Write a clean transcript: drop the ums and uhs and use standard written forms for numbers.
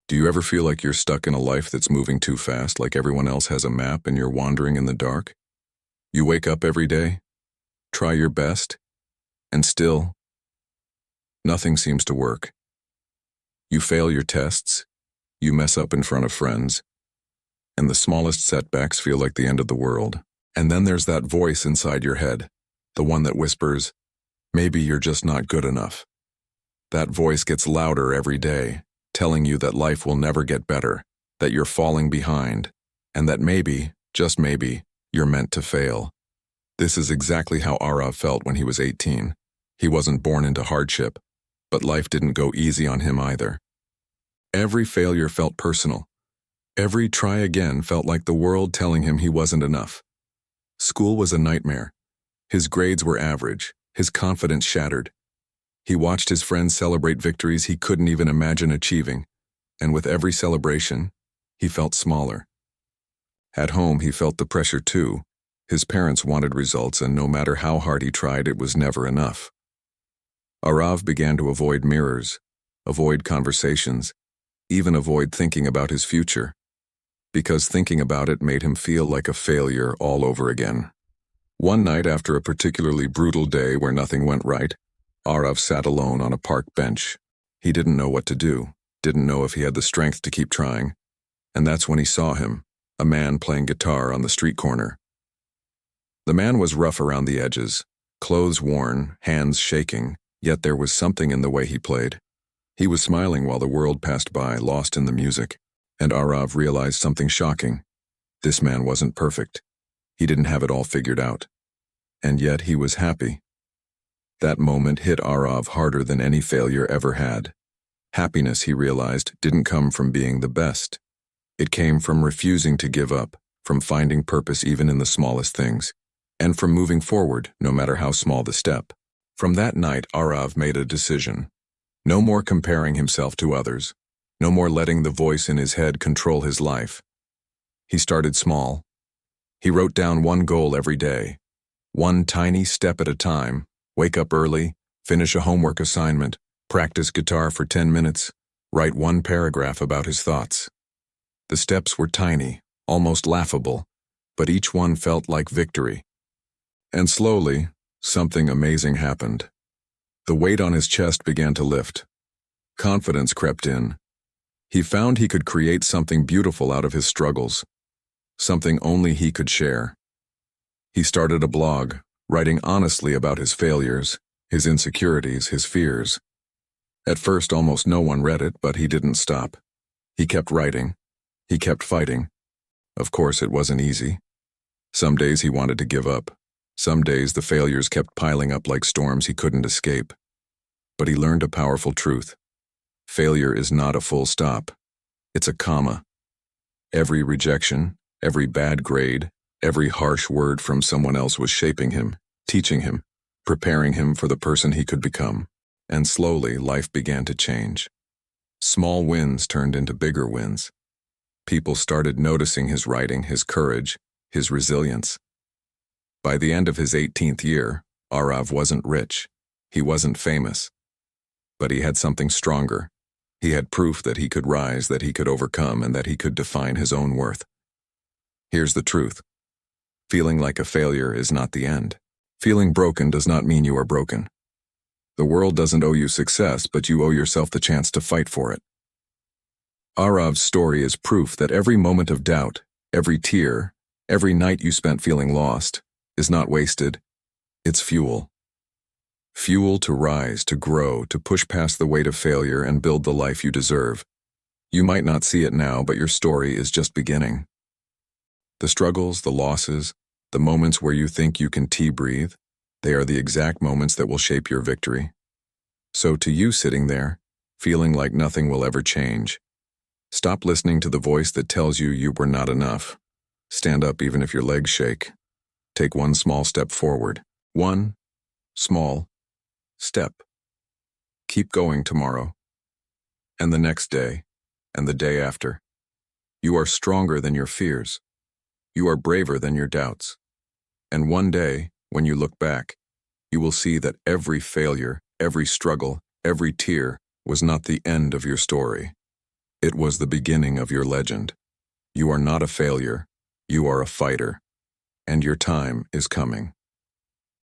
Do you ever feel like you're stuck in a life that's moving too fast, like everyone else has a map and you're wandering in the dark? You wake up every day, try your best, and still, nothing seems to work. You fail your tests, you mess up in front of friends, and the smallest setbacks feel like the end of the world. And then there's that voice inside your head, the one that whispers, maybe you're just not good enough. That voice gets louder every day, telling you that life will never get better, that you're falling behind, and that maybe, just maybe, you're meant to fail. This is exactly how Arav felt when he was 18. He wasn't born into hardship, but life didn't go easy on him either. Every failure felt personal. Every try again felt like the world telling him he wasn't enough. School was a nightmare. His grades were average, his confidence shattered. He watched his friends celebrate victories he couldn't even imagine achieving, and with every celebration, he felt smaller. At home, he felt the pressure too. His parents wanted results, and no matter how hard he tried, it was never enough. Arav began to avoid mirrors, avoid conversations, even avoid thinking about his future, because thinking about it made him feel like a failure all over again. One night, after a particularly brutal day where nothing went right, Arav sat alone on a park bench. He didn't know what to do, didn't know if he had the strength to keep trying, and that's when he saw him, a man playing guitar on the street corner. The man was rough around the edges, clothes worn, hands shaking, yet there was something in the way he played. He was smiling while the world passed by, lost in the music, and Arav realized something shocking. This man wasn't perfect. He didn't have it all figured out. And yet he was happy. That moment hit Arav harder than any failure ever had. Happiness, he realized, didn't come from being the best. It came from refusing to give up, from finding purpose even in the smallest things, and from moving forward, no matter how small the step. From that night, Arav made a decision. No more comparing himself to others. No more letting the voice in his head control his life. He started small. He wrote down one goal every day, one tiny step at a time. Wake up early, finish a homework assignment, practice guitar for 10 minutes, write one paragraph about his thoughts. The steps were tiny, almost laughable, but each one felt like victory. And slowly, something amazing happened. The weight on his chest began to lift. Confidence crept in. He found he could create something beautiful out of his struggles, something only he could share. He started a blog, writing honestly about his failures, his insecurities, his fears. At first, almost no one read it, but he didn't stop. He kept writing. He kept fighting. Of course, it wasn't easy. Some days he wanted to give up. Some days the failures kept piling up like storms he couldn't escape. But he learned a powerful truth. Failure is not a full stop. It's a comma. Every rejection, every bad grade, every harsh word from someone else was shaping him, teaching him, preparing him for the person he could become. And slowly, life began to change. Small wins turned into bigger wins. People started noticing his writing, his courage, his resilience. By the end of his 18th year, Arav wasn't rich. He wasn't famous. But he had something stronger. He had proof that he could rise, that he could overcome, and that he could define his own worth. Here's the truth. Feeling like a failure is not the end. Feeling broken does not mean you are broken. The world doesn't owe you success, but you owe yourself the chance to fight for it. Arav's story is proof that every moment of doubt, every tear, every night you spent feeling lost, is not wasted. It's fuel. Fuel to rise, to grow, to push past the weight of failure and build the life you deserve. You might not see it now, but your story is just beginning. The struggles, the losses, the moments where you think you can breathe, they are the exact moments that will shape your victory. So to you sitting there, feeling like nothing will ever change, stop listening to the voice that tells you were not enough. Stand up even if your legs shake. Take one small step forward. One small step. Keep going tomorrow, and the next day, and the day after. You are stronger than your fears. You are braver than your doubts. And one day, when you look back, you will see that every failure, every struggle, every tear was not the end of your story. It was the beginning of your legend. You are not a failure. You are a fighter. And your time is coming.